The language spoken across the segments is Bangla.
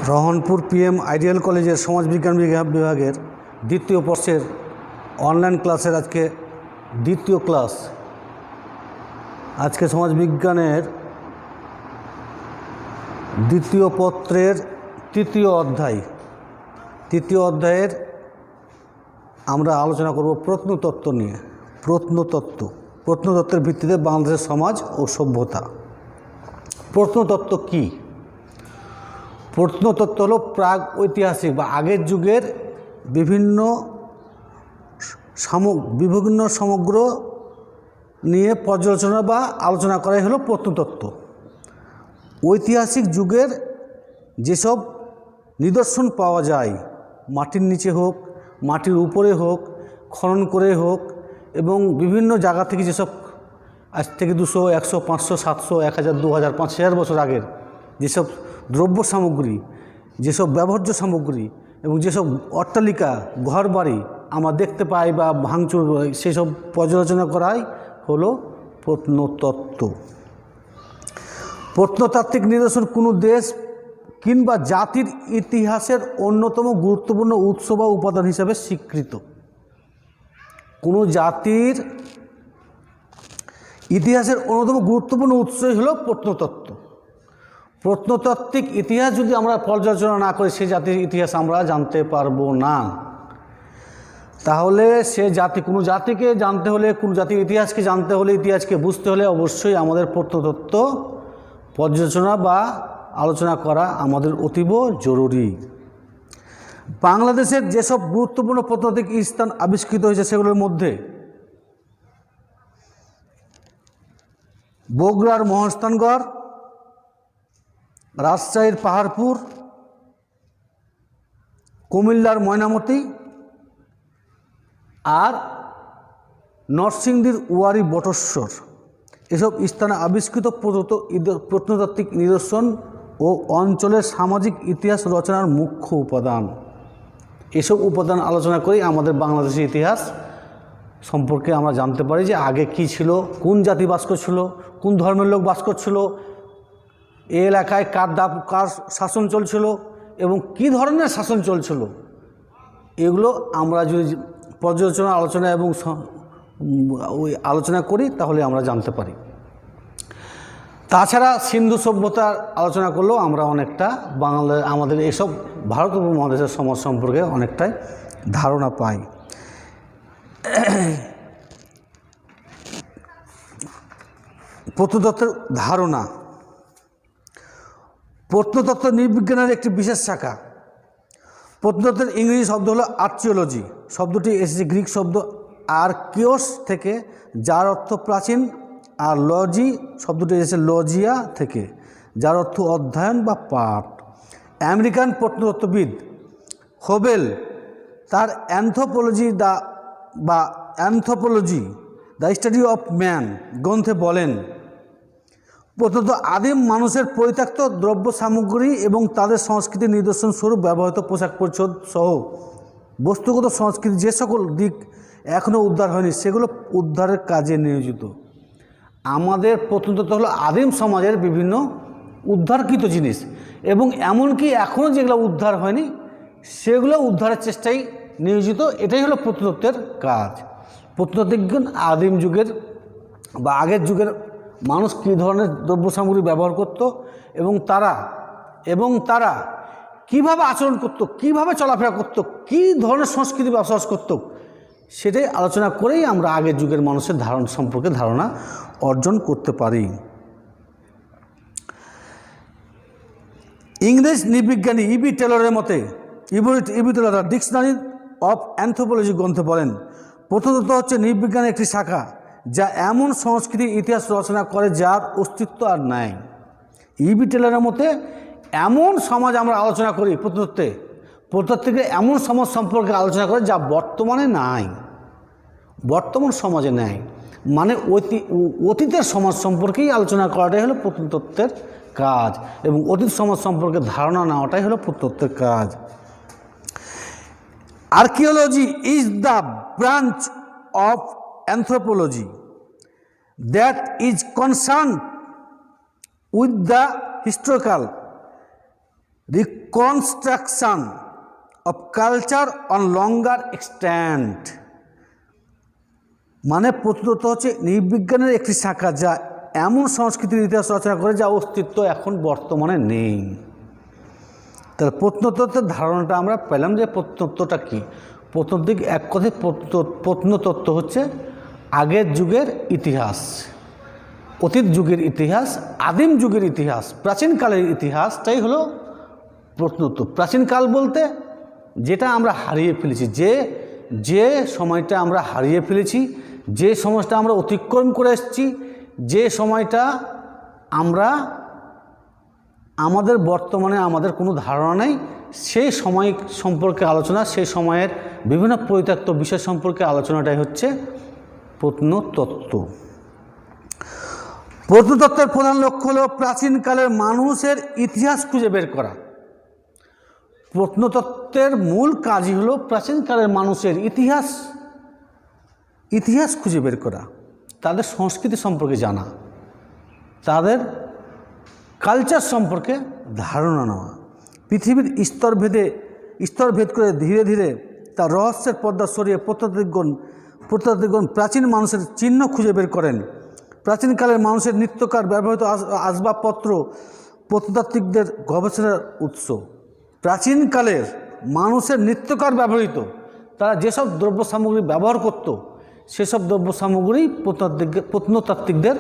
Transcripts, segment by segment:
রহনপুর পিএম আইডিয়াল কলেজের সমাজবিজ্ঞান বিভাগের দ্বিতীয় বর্ষের অনলাইন ক্লাসের আজকে দ্বিতীয় ক্লাস। আজকে সমাজবিজ্ঞানের দ্বিতীয় পত্রের তৃতীয় অধ্যায়ের আমরা আলোচনা করব প্রত্নতত্ত্ব নিয়ে। প্রত্নতত্ত্বের ভিত্তিতে বাংলাদেশের সমাজ ও সভ্যতা। প্রত্নতত্ত্ব কী? প্রত্নতত্ত্ব হলো প্রাক ঐতিহাসিক বা আগের যুগের বিভিন্ন সমগ্র নিয়ে পর্যালোচনা বা আলোচনা করাই হলো প্রত্নতত্ত্ব। ঐতিহাসিক যুগের যেসব নিদর্শন পাওয়া যায়, মাটির নিচে হোক, মাটির উপরে হোক, খনন করে হোক, এবং বিভিন্ন জায়গা থেকে যেসব আজ থেকে 200, 100, 500, 700, 1000, 2000, 5000 বছর আগের যেসব দ্রব্য সামগ্রী, যেসব ব্যবহার্য সামগ্রী এবং যেসব অট্টালিকা, ঘরবাড়ি আমরা দেখতে পাই বা ভাঙচুর, সেসব পর্যালোচনা করাই হলো প্রত্নতত্ত্ব। প্রত্নতাত্ত্বিক নিদর্শন কোনো দেশ কিংবা জাতির ইতিহাসের অন্যতম গুরুত্বপূর্ণ উৎস বা উপাদান হিসাবে স্বীকৃত। কোনো জাতির ইতিহাসের অন্যতম গুরুত্বপূর্ণ উৎসই হলো প্রত্নতত্ত্ব। প্রত্নতাত্ত্বিক ইতিহাস যদি আমরা পর্যালোচনা না করি, সে জাতির ইতিহাস আমরা জানতে পারবো না। তাহলে কোনো জাতিকে জানতে হলে, কোনো জাতির ইতিহাসকে জানতে হলে, ইতিহাসকে বুঝতে হলে অবশ্যই আমাদের প্রত্নতত্ত্ব পর্যালোচনা বা আলোচনা করা আমাদের অতীব জরুরি। বাংলাদেশের যেসব গুরুত্বপূর্ণ প্রত্নতাত্ত্বিক স্থান আবিষ্কৃত হয়েছে সেগুলোর মধ্যে বগুড়ার মহাস্থানগড়, রাজশাহীর পাহাড়পুর, কুমিল্লার ময়নামতি আর নরসিংদীর ওয়ারী বটেশ্বর। এসব স্থানে আবিষ্কৃত প্রত্নতাত্ত্বিক নিদর্শন ও অঞ্চলের সামাজিক ইতিহাস রচনার মুখ্য উপাদান। এসব উপাদান আলোচনা করেই আমাদের বাংলাদেশের ইতিহাস সম্পর্কে আমরা জানতে পারি যে আগে কি ছিল, কোন জাতি বাস করছিল, কোন ধর্মের লোক বাস করছিল, এই এলাকায় কার শাসন চলছিল এবং কি ধরনের শাসন চলছিল। এগুলো আমরা যদি পর্যালোচনা, আলোচনা এবং ওই আলোচনা করি তাহলে আমরা জানতে পারি। তাছাড়া সিন্ধু সভ্যতার আলোচনা করলেও আমরা অনেকটা আমাদের এসব ভারত উপমহাদেশের সমাজ সম্পর্কে অনেকটাই ধারণা পাই। প্রত্নতত্ত্বের ধারণা। প্রত্নতত্ত্ব নৃবিজ্ঞানের একটি বিশেষ শাখা। প্রত্নতত্ত্বের ইংরেজি শব্দ হলো আর্চিওলজি। শব্দটি এসেছে গ্রিক শব্দ আর্কিওস থেকে, যার অর্থ প্রাচীন, আর লজি শব্দটি এসেছে লজিয়া থেকে, যার অর্থ অধ্যয়ন বা পাঠ। আমেরিকান প্রত্নতত্ত্ববিদ হোবেল তার anthropology the study of man গ্রন্থে বলেন, প্রত্নতত্ত্ব আদিম মানুষের পরিত্যক্ত দ্রব্য সামগ্রী এবং তাদের সংস্কৃতির নিদর্শন স্বরূপ ব্যবহৃত পোশাক পরিচ্ছদ সহ বস্তুগত সংস্কৃতি যে সকল দিক এখনও উদ্ধার হয়নি সেগুলো উদ্ধারের কাজে নিয়োজিত। আমাদের প্রত্নতত্ত্ব হলো আদিম সমাজের বিভিন্ন উদ্ধারকৃত জিনিস, এবং এমনকি এখনও যেগুলো উদ্ধার হয়নি সেগুলো উদ্ধারের চেষ্টায় নিয়োজিত। এটাই হলো প্রত্নতত্ত্বের কাজ। প্রত্নতত্ত্বজ্ঞান আদিম যুগের বা আগের যুগের মানুষ কী ধরনের দ্রব্য সামগ্রী ব্যবহার করত এবং তারা কীভাবে আচরণ করত, কীভাবে চলাফেরা করত, কী ধরনের সংস্কৃতি বসবাস করত, সেটাই আলোচনা করেই আমরা আগের যুগের মানুষের সম্পর্কে ধারণা অর্জন করতে পারি। ইংরেজ নৃবিজ্ঞানী ইবি টেলরের মতে, ইবি টেলর ডিকশনারি অফ অ্যানথ্রোপোলজি গ্রন্থে বলেন, প্রত্নতত্ত্ব হচ্ছে নৃবিজ্ঞানের একটি শাখা যা এমন সংস্কৃতির ইতিহাস রচনা করে যার অস্তিত্ব আর নাই। ইবি টেলরের মতে এমন সমাজ আমরা আলোচনা করি প্রত্নতত্ত্বে এমন সমাজ সম্পর্কে আলোচনা করে যা বর্তমানে নাই, বর্তমান সমাজে নাই। মানে অতীতের সমাজ সম্পর্কেই আলোচনা করাটাই হলো প্রত্নতত্ত্বের কাজ, এবং অতীত সমাজ সম্পর্কে ধারণা নেওয়াটাই হলো প্রত্নতত্ত্বের কাজ। Archaeology is the branch of anthropology that is concern with the historical, reconstruction of culture on longer extent, মানে প্রত্নতত্ত্ব হচ্ছে নৃবিজ্ঞানের একটি শাখা যা এমন সংস্কৃতির ইতিহাস রচনা করে যা অস্তিত্ব এখন বর্তমানে নেই। তাহলে প্রত্নতত্ত্বের ধারণাটা আমরা পেলাম যে প্রত্নতত্ত্বটা কী। প্রত্নতাত্ত্বিক এক কথায় প্রত্নতত্ত্ব হচ্ছে আগের যুগের ইতিহাস, অতীত যুগের ইতিহাস, আদিম যুগের ইতিহাস, প্রাচীনকালের ইতিহাসটাই হলো প্রত্নতত্ত্ব। প্রাচীনকাল বলতে যেটা আমরা হারিয়ে ফেলেছি, যে সময়টা আমরা হারিয়ে ফেলেছি, যে সময়টা আমরা অতিক্রম করে এসেছি, যে সময়টা আমরা আমাদের বর্তমানে আমাদের কোনো ধারণা নেই, সেই সময় সম্পর্কে আলোচনা, সেই সময়ের বিভিন্ন পরিত্যক্ত বিষয় সম্পর্কে আলোচনাটাই হচ্ছে প্রত্নতত্ত্ব। প্রত্নতত্ত্বের প্রধান লক্ষ্য হলো প্রাচীনকালের মানুষের ইতিহাস খুঁজে বের করা। প্রত্নতত্ত্বের মূল কাজই হলো প্রাচীনকালের মানুষের ইতিহাস খুঁজে বের করা, তাদের সংস্কৃতি সম্পর্কে জানা, তাদের কালচার সম্পর্কে ধারণা নেওয়া। পৃথিবীর স্তরভেদ করে ধীরে ধীরে তার রহস্যের পর্দা সরিয়ে প্রত্নতাত্ত্বিকগণ প্রাচীন মানুষের চিহ্ন খুঁজে বের করেন। প্রাচীনকালের মানুষের নিত্যকার ব্যবহৃত আসবাবপত্র প্রত্নতাত্ত্বিকদের গবেষণার উৎস। প্রাচীনকালের মানুষের নিত্যকার ব্যবহৃত, তারা যেসব দ্রব্য সামগ্রী ব্যবহার করত, সেসব দ্রব্য সামগ্রী প্রত্নতাত্ত্বিকদের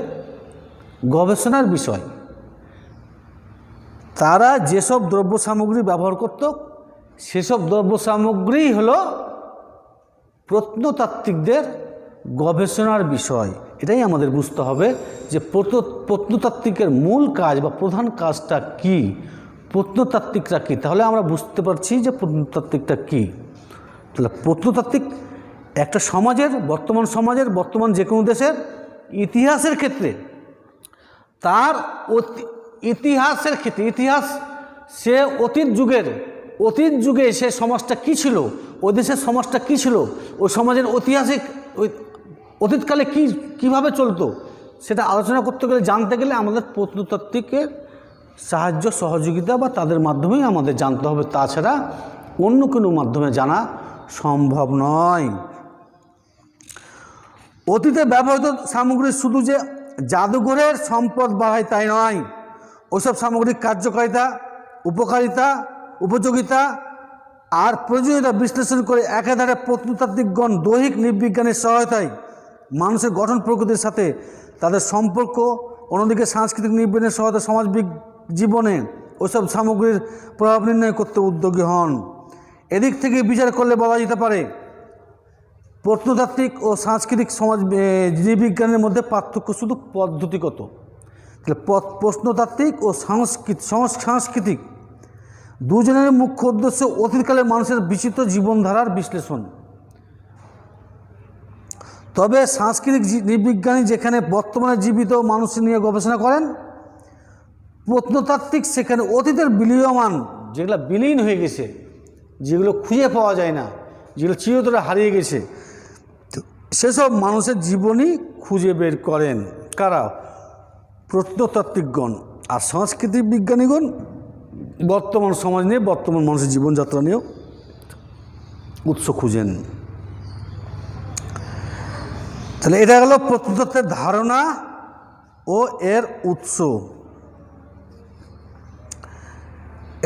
গবেষণার বিষয়। তারা যেসব দ্রব্য সামগ্রী ব্যবহার করত, সেসব দ্রব্য সামগ্রী হলো প্রত্নতাত্ত্বিকদের গবেষণার বিষয়। এটাই আমাদের বুঝতে হবে যে প্রত্নতাত্ত্বিকের মূল কাজ বা প্রধান কাজটা কী, প্রত্নতাত্ত্বিকরা কী। তাহলে আমরা বুঝতে পারছি যে প্রত্নতাত্ত্বিকটা কী। তাহলে প্রত্নতাত্ত্বিক একটা সমাজের, বর্তমান যে কোনো দেশের ইতিহাসের ক্ষেত্রে, তার ইতিহাস সে অতীত যুগে সে সমাজটা কী ছিল, ওই দেশের সমাজটা কী ছিল, ওই সমাজের ঐতিহাসিক অতীতকালে কীভাবে চলতো, সেটা আলোচনা করতে গেলে, জানতে গেলে আমাদের প্রত্নতাত্ত্বিকের সাহায্য সহযোগিতা বা তাদের মাধ্যমেই আমাদের জানতে হবে। তাছাড়া অন্য কোনো মাধ্যমে জানা সম্ভব নয়। অতীতে ব্যবহৃত সামগ্রী শুধু যে জাদুঘরের সম্পদ বাড়ায় তাই নয়, ওইসব সামগ্রিক কার্যকারিতা, উপযোগিতা আর প্রয়োজনীয়তা বিশ্লেষণ করে একাধারে প্রত্নতাত্ত্বিকগণ দৈহিক নৃবিজ্ঞানের সহায়তায় মানুষের গঠন প্রকৃতির সাথে তাদের সম্পর্ক, অন্যদিকে সাংস্কৃতিক নৃবিজ্ঞানের সহায়তা সমাজ জীবনে ওইসব সামগ্রীর প্রভাব নির্ণয় করতে উদ্যোগী হন। এদিক থেকে বিচার করলে বলা যেতে পারে প্রত্নতাত্ত্বিক ও সাংস্কৃতিক নৃবিজ্ঞানের মধ্যে পার্থক্য শুধু পদ্ধতিগত। তাহলে প্রত্নতাত্ত্বিক ও সাংস্কৃতিক দুজনের মুখ্য উদ্দেশ্য অতীতকালের মানুষের বিচিত্র জীবনধারার বিশ্লেষণ। তবে সাংস্কৃতিক নৃবিজ্ঞানী যেখানে বর্তমানে জীবিত মানুষ নিয়ে গবেষণা করেন, প্রত্নতাত্ত্বিক সেখানে অতীতের বিলীয়মান, যেগুলো বিলীন হয়ে গেছে, যেগুলো খুঁজে পাওয়া যায় না, যেগুলো চিরতরে হারিয়ে গেছে, সেসব মানুষের জীবনী খুঁজে বের করেন কারা? প্রত্নতাত্ত্বিকগণ। আর সাংস্কৃতিক বিজ্ঞানীগণ বর্তমান সমাজ নিয়ে, বর্তমান মানুষের জীবনযাত্রা নিয়েও উৎস খুঁজেন। তাহলে এটা হলো প্রত্নতত্ত্বের ধারণা ও এর উৎস।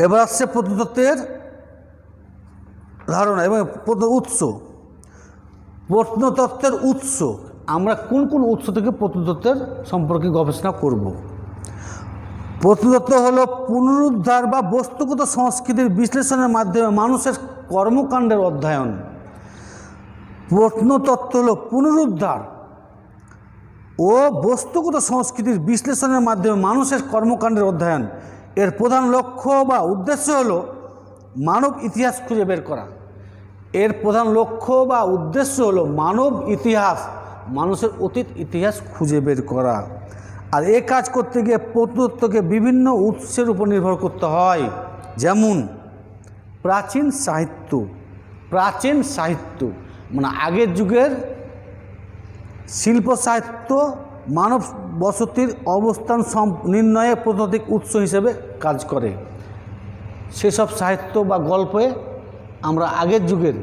এবার আসছে প্রত্নতত্ত্বের ধারণা এবং উৎস। প্রত্নতত্ত্বের উৎস, আমরা কোন কোন উৎস থেকে প্রত্নতত্ত্বের সম্পর্কে গবেষণা করব। প্রত্নতত্ত্ব হলো পুনরুদ্ধার বা বস্তুগত সংস্কৃতির বিশ্লেষণের মাধ্যমে মানুষের কর্মকাণ্ডের অধ্যয়ন। প্রত্নতত্ত্ব হলো পুনরুদ্ধার ও বস্তুগত সংস্কৃতির বিশ্লেষণের মাধ্যমে মানুষের কর্মকাণ্ডের অধ্যয়ন। এর প্রধান লক্ষ্য বা উদ্দেশ্য হলো মানব ইতিহাস খুঁজে বের করা। এর প্রধান লক্ষ্য বা উদ্দেশ্য হলো মানব ইতিহাস, মানুষের অতীত ইতিহাস খুঁজে বের করা। আর এ কাজ করতে গিয়ে প্রত্নতত্ত্বকে বিভিন্ন উৎসের উপর নির্ভর করতে হয়, যেমন প্রাচীন সাহিত্য মানে আগের যুগের শিল্প সাহিত্য মানব বসতির অবস্থান নির্ণয়ে প্রত্নতাত্ত্বিক উৎস হিসেবে কাজ করে। সেসব সাহিত্য বা গল্পে আমরা আগের যুগের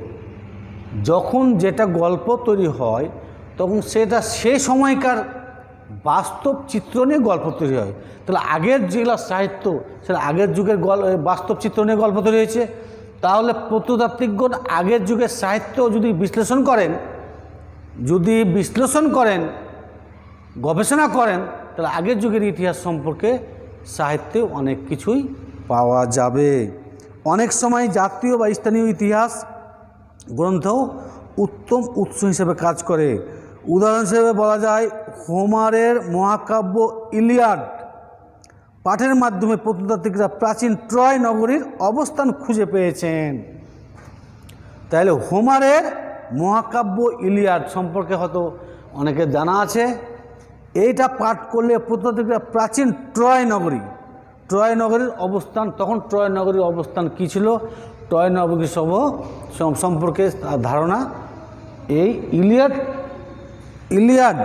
যখন যেটা গল্প তৈরি হয় তখন সেটা সেই সময়কার বাস্তব চিত্র নিয়ে গল্প তৈরি হয়। তাহলে আগের যেগুলো সাহিত্য সেটা আগের যুগের বাস্তব চিত্র নিয়ে গল্প তৈরি হয়েছে। তাহলে প্রত্নতাত্ত্বিকগণ আগের যুগের সাহিত্য যদি বিশ্লেষণ করেন গবেষণা করেন তাহলে আগের যুগের ইতিহাস সম্পর্কে সাহিত্যে অনেক কিছুই পাওয়া যাবে। অনেক সময় জাতীয় বা স্থানীয় ইতিহাস গ্রন্থও উত্তম উৎস হিসেবে কাজ করে। উদাহরণ হিসেবে বলা যায় হোমারের মহাকাব্য ইলিয়াড পাঠের মাধ্যমে প্রত্নতাত্ত্বিকরা প্রাচীন ট্রয় নগরীর অবস্থান খুঁজে পেয়েছেন। তাহলে হোমারের মহাকাব্য ইলিয়াড সম্পর্কে হয়তো অনেকের জানা আছে। এইটা পাঠ করলে প্রত্নতাত্ত্বিকরা প্রাচীন ট্রয় নগরীর অবস্থান, তখন ট্রয় নগরীর অবস্থান কী ছিল, ট্রয় নগরী সম্পর্কে ধারণা এই ইলিয়াড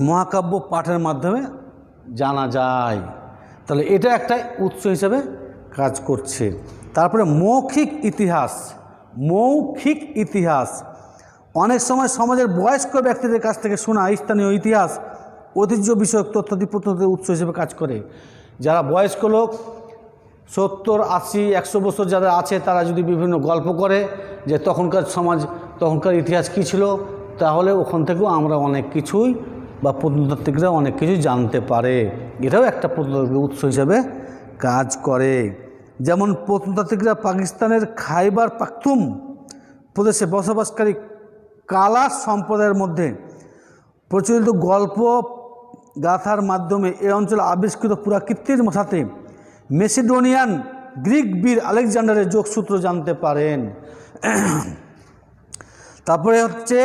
মহাকাব্য পাঠের মাধ্যমে জানা যায়। তাহলে এটা একটা উৎস হিসেবে কাজ করছে। তারপরে মৌখিক ইতিহাস অনেক সময় সমাজের বয়স্ক ব্যক্তিদের কাছ থেকে শোনা স্থানীয় ইতিহাস ঐতিহ্য বিষয়ক তথ্যাদি প্রত্নতাত্ত্বিক উৎস হিসেবে কাজ করে। যারা বয়স্ক লোক 70, 80, 100 বছর যারা আছে তারা যদি বিভিন্ন গল্প করে যে তখনকার সমাজ তখনকার ইতিহাস কী ছিল, তাহলে ওখান থেকেও আমরা অনেক কিছুই বা প্রত্নতাত্ত্বিকরা অনেক কিছুই জানতে পারে। এটাও একটা প্রত্নতাত্ত্বিক উৎস হিসেবে কাজ করে। যেমন প্রত্নতাত্ত্বিকরা পাকিস্তানের খাইবার পাখতুম প্রদেশে বসবাসকারী কালাশ সম্প্রদায়ের মধ্যে প্রচলিত গল্প গাথার মাধ্যমে এই অঞ্চলে আবিষ্কৃত পুরাকীর্তির সাথে মেসিডোনিয়ান গ্রিক বীর আলেকজান্ডারের যোগসূত্র জানতে পারেন। তারপরে হচ্ছে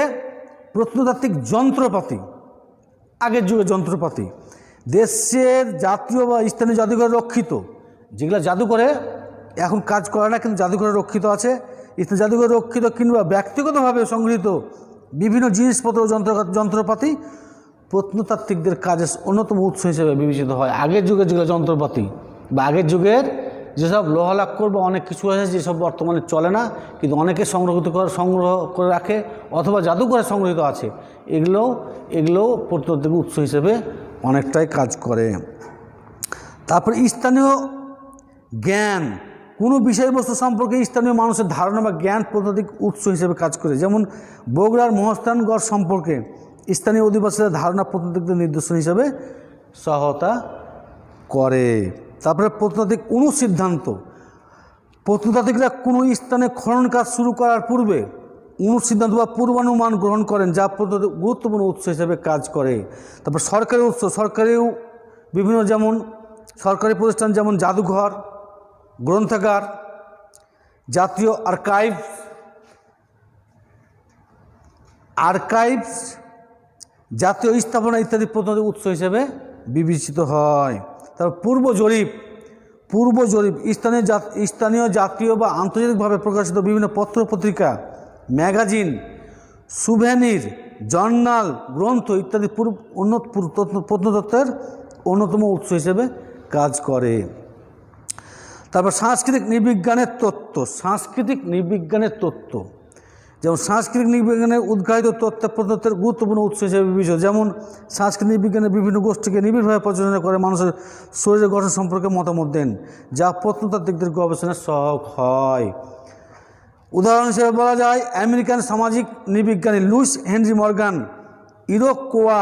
প্রত্নতাত্ত্বিক যন্ত্রপাতি, আগের যুগের যন্ত্রপাতি দেশের জাতীয় বা স্থানীয় জাদুঘরে রক্ষিত, যেগুলো জাদুঘরে এখন কাজ করে না কিন্তু জাদুঘরে রক্ষিত আছে, স্থানীয় জাদুঘরে রক্ষিত কিংবা ব্যক্তিগতভাবে সংগৃহীত বিভিন্ন জিনিসপত্র যন্ত্রপাতি প্রত্নতাত্ত্বিকদের কাজের অন্যতম উৎস হিসেবে বিবেচিত হয়। আগের যুগের যেগুলো যন্ত্রপাতি বা আগের যুগের যেসব লোহালাক্কর বা অনেক কিছু আছে যেসব বর্তমানে চলে না কিন্তু অনেকে সংগ্রহ করে রাখে অথবা জাদুঘরে সংগৃহীত আছে, এগুলো প্রত্নতাত্ত্বিক উৎস হিসেবে অনেকটাই কাজ করে। তারপরে স্থানীয় জ্ঞান, কোনো বিষয়বস্তু সম্পর্কে স্থানীয় মানুষের ধারণা বা জ্ঞান প্রত্নতাত্ত্বিক উৎস হিসেবে কাজ করে। যেমন বগুড়ার মহাস্থানগড় সম্পর্কে স্থানীয় অধিবাসীদের ধারণা প্রত্নতাত্ত্বিক নিদর্শন হিসেবে সহায়তা করে। তারপরে প্রত্নতাত্ত্বিক অনুসিদ্ধান্ত, প্রত্নতাত্ত্বিকরা কোনো স্থানে খনন কাজ শুরু করার পূর্বে অনুসিদ্ধান্ত বা পূর্বানুমান গ্রহণ করেন, যা প্রত্নতাত্ত্বিক গুরুত্বপূর্ণ উৎস হিসেবে কাজ করে। তারপর সরকারি উৎস, সরকারিও বিভিন্ন যেমন সরকারি প্রতিষ্ঠান যেমন জাদুঘর, গ্রন্থাগার, জাতীয় আর্কাইভস, জাতীয় স্থাপনা ইত্যাদি প্রত্নতাত্ত্বিক উৎস হিসেবে বিবেচিত হয়। তারপর পূর্ব জরিপ স্থানীয় জাতীয় বা আন্তর্জাতিকভাবে প্রকাশিত বিভিন্ন পত্র পত্রিকা, ম্যাগাজিন, সুভেনির, জার্নাল, গ্রন্থ ইত্যাদি প্রত্নতত্ত্বের অন্যতম উৎস হিসেবে কাজ করে। তারপর সাংস্কৃতিক নৃবিজ্ঞানের তত্ত্ব, যেমন সাংস্কৃতিক নৃবিজ্ঞানের উদ্ঘাটিত তথ্য প্রত্নতত্ত্বের গুরুত্বপূর্ণ উৎস হিসেবে বিবেচিত। যেমন সাংস্কৃতিক নৃবিজ্ঞানের বিভিন্ন গোষ্ঠীকে নিবিড়ভাবে পর্যালোচনা করে মানুষের শরীরের গঠন সম্পর্কে মতামত দেন, যা প্রত্নতাত্ত্বিকদের গবেষণার সহায়ক হয়। উদাহরণ হিসেবে বলা যায় আমেরিকান সামাজিক নৃবিজ্ঞানী লুইস হেনরি মর্গান ইরোকোয়া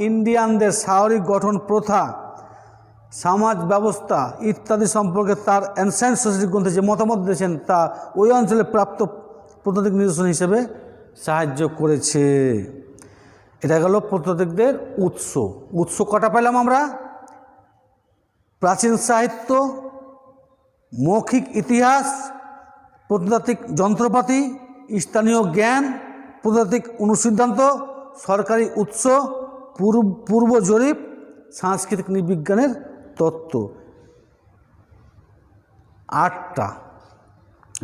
ইন্ডিয়ানদের স্বাভাবিক গঠন, প্রথা, সমাজ ব্যবস্থা ইত্যাদি সম্পর্কে তার অ্যানসেন্ট সোসাইটি গ্রন্থে যে মতামত দিয়েছেন তা ওই অঞ্চলে প্রাপ্ত প্রত্নতাত্ত্বিক নিদর্শন হিসেবে সাহায্য করেছে। এটা গেল প্রত্নতাত্ত্বিকদের উৎস কটা পেলাম আমরা? প্রাচীন সাহিত্য, মৌখিক ইতিহাস, প্রত্নতাত্ত্বিক যন্ত্রপাতি, স্থানীয় জ্ঞান, প্রত্নতাত্ত্বিক অনুসিদ্ধান্ত, সরকারি উৎস, পূর্ব জরিপ, সাংস্কৃতিক নৃবিজ্ঞানের তত্ত্ব। 8টা।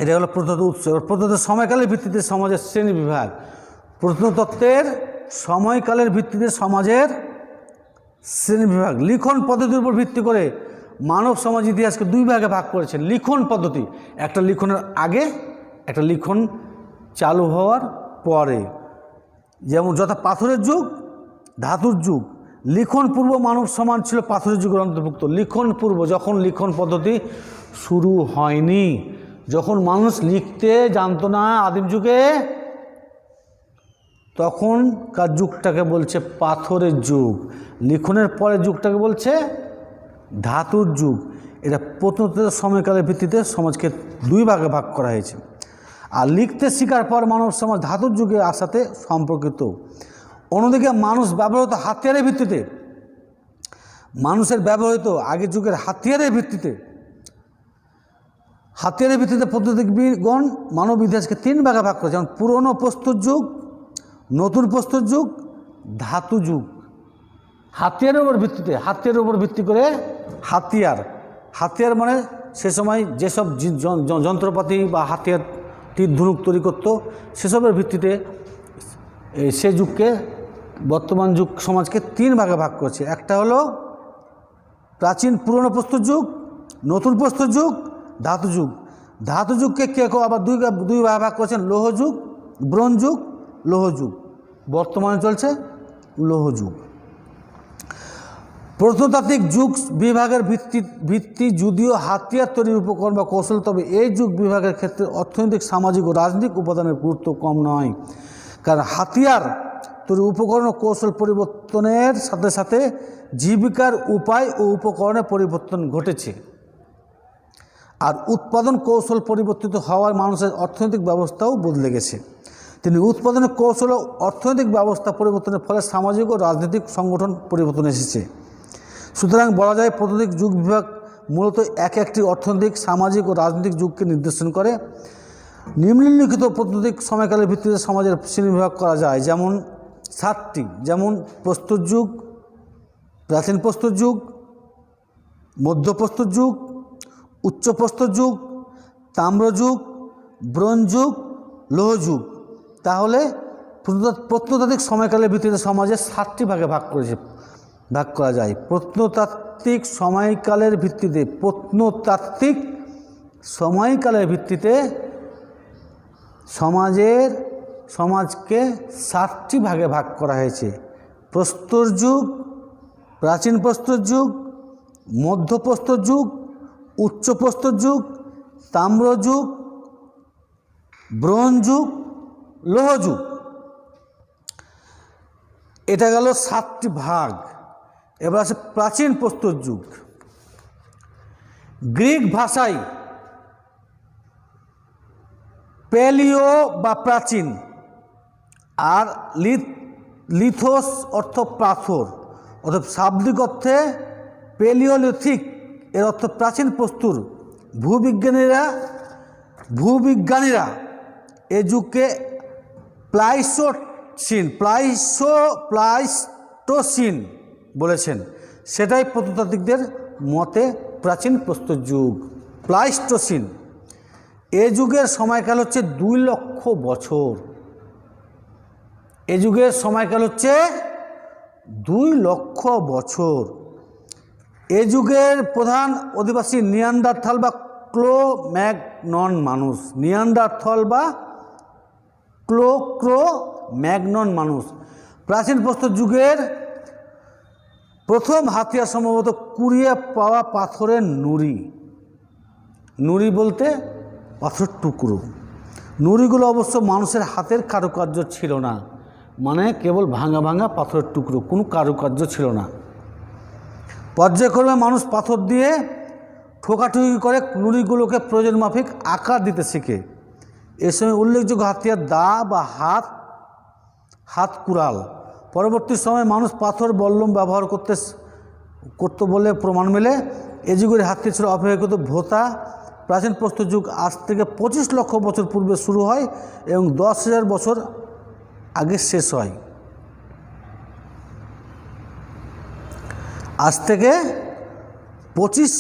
এটা হলো প্রত্নতত্ত্ব উৎস। প্রত্নতত্ত্বের সময়কালের ভিত্তিতে সমাজের শ্রেণী বিভাগ, প্রত্নতত্ত্বের সময়কালের ভিত্তিতে সমাজের শ্রেণী বিভাগ, লিখন পদ্ধতির উপর ভিত্তি করে মানব সমাজ ইতিহাসকে দুই ভাগে ভাগ করেছেন। লিখন পদ্ধতি, একটা লিখনের আগে, একটা লিখন চালু হওয়ার পরে। যেমন যথা পাথরের যুগ, ধাতুর যুগ। লিখন পূর্ব মানব সমাজ ছিল পাথরের যুগের অন্তর্ভুক্ত। লিখন পূর্ব, যখন লিখন পদ্ধতি শুরু হয়নি, যখন মানুষ লিখতে জানতো না আদিম যুগে, তখনকার যুগটাকে বলছে পাথরের যুগ। লিখনের পরের যুগটাকে বলছে ধাতুর যুগ। এটা প্রত্নতাত্ত্বিক সময়কালের ভিত্তিতে সমাজকে দুই ভাগে ভাগ করা হয়েছে। আর লিখতে শেখার পর মানব সমাজ ধাতুর যুগে আসাতে সম্পর্কিত। অন্যদিকে মানুষ ব্যবহৃত হাতিয়ারের ভিত্তিতে, মানুষের ব্যবহৃত আগের যুগের হাতিয়ারের ভিত্তিতে প্রত্নতাত্ত্বিকগণ মানব ইতিহাসকে তিন ভাগে ভাগ করেছে। যেমন পুরনো প্রস্তর যুগ, নতুন প্রস্তর যুগ, ধাতু যুগ। হাতিয়ারের উপর ভিত্তি করে হাতিয়ার মানে সে সময় যেসব যন্ত্রপাতি বা হাতিয়ার, তীর ধনুক তৈরি করতো, সেসবের ভিত্তিতে সে যুগকে, বর্তমান যুগ সমাজকে তিন ভাগে ভাগ করেছে। একটা হলো প্রাচীন পুরনো প্রস্তর যুগ, নতুন প্রস্তর যুগ, ধাতু যুগ। ধাতু যুগকে কেউ আবার দুই ভাগে ভাগ করেছেন, লৌহ যুগ, ব্রোঞ্জ যুগ, লৌহ যুগ। বর্তমানে চলছে লৌহ যুগ। প্রত্নতাত্ত্বিক যুগ বিভাগের ভিত্তি যদিও হাতিয়ার তৈরির উপকরণ বা কৌশল, তবে এই যুগ বিভাগের ক্ষেত্রে অর্থনৈতিক, সামাজিক ও রাজনৈতিক উপাদানের গুরুত্ব কম নয়। কারণ হাতিয়ার তৈরির উপকরণ ও কৌশল পরিবর্তনের সাথে সাথে জীবিকার উপায় ও উপকরণে পরিবর্তন ঘটেছে। আর উৎপাদন কৌশল পরিবর্তিত হওয়ার মানুষের অর্থনৈতিক ব্যবস্থাও বদলে গেছে। তিনি উৎপাদনের কৌশল ও অর্থনৈতিক ব্যবস্থা পরিবর্তনের ফলে সামাজিক ও রাজনৈতিক সংগঠন পরিবর্তন এসেছে। সুতরাং বলা যায় প্রত্নতাত্ত্বিক যুগ বিভাগ মূলত একটি অর্থনৈতিক, সামাজিক ও রাজনৈতিক যুগকে নির্দেশন করে। নিম্নলিখিত প্রত্নতাত্ত্বিক সময়কালের ভিত্তিতে সমাজের শ্রেণীবিভাগ করা যায় যেমন 7টি। যেমন প্রস্তর যুগ, প্রাচীন প্রস্তর যুগ, মধ্যপ্রস্তর যুগ, উচ্চ প্রস্তর যুগ, তাম্রযুগ, ব্রোঞ্জ যুগ, লৌহ যুগ। তাহলে প্রত্নতাত্ত্বিক সময়কালের ভিত্তিতে সমাজের 7টি ভাগে ভাগ করা যায়। প্রত্নতাত্ত্বিক সময়কালের ভিত্তিতে সমাজকে 7টি ভাগে ভাগ করা হয়েছে। প্রস্তর যুগ, প্রাচীন প্রস্তর যুগ, মধ্যপ্রস্তর যুগ, উচ্চ প্রস্তর যুগ, তাম্রযুগ, ব্রোঞ্জ যুগ, লৌহ যুগ। এটা গেল 7টি ভাগ। এবার আছে প্রাচীন প্রস্তর যুগ। গ্রিক ভাষায় প্যালিও বা প্রাচীন, আর লিথোস অর্থ পাথর, অর্থাৎ শাব্দিক অর্থে প্যালিওলিথিক এর অর্থ প্রাচীন প্রস্তর। ভূবিজ্ঞানীরা এ যুগকে প্লাইস্টোসিন বলেছেন। সেটাই প্রত্নতাত্ত্বিকদের মতে প্রাচীন প্রস্তর যুগ, প্লাইস্টোসিন। এ যুগের সময়কাল হচ্ছে 2 লক্ষ বছর। এ যুগের সময়কাল হচ্ছে 2 লক্ষ বছর। এ যুগের প্রধান অধিবাসী নিয়ান্ডারথাল বা ক্রো-ম্যাগনন মানুষ। নিয়ান্ডারথল বা ক্রো-ম্যাগনন মানুষ। প্রাচীন প্রস্তর যুগের প্রথম হাতিয়ার সম্ভবত কুড়িয়ে পাওয়া পাথরের নুড়ি বলতে পাথরের টুকরো। নুড়িগুলো অবশ্য মানুষের হাতের কারুকার্য ছিল না, মানে কেবল ভাঙা ভাঙা পাথরের টুকরো, কোনো কারুকার্য ছিল না। পর্যায়ক্রমে মানুষ পাথর দিয়ে ঠোকাঠুকি করে নুড়িগুলোকে প্রয়োজন মাফিক আকার দিতে শিখে। এ সময় উল্লেখযোগ্য হাতিয়ার দা বা হাত কুড়াল। পরবর্তী সময়ে মানুষ পাথর বল্লম ব্যবহার করতো বলে প্রমাণ মেলে। এ যুগের হাতিয়ার ছিল অপেক্ষাকৃত ভোঁতা। প্রাচীন প্রস্তর যুগ আজ থেকে 25 লক্ষ বছর পূর্বে শুরু হয় এবং 10,000 বছর আগে শেষ হয়। আজ থেকে 25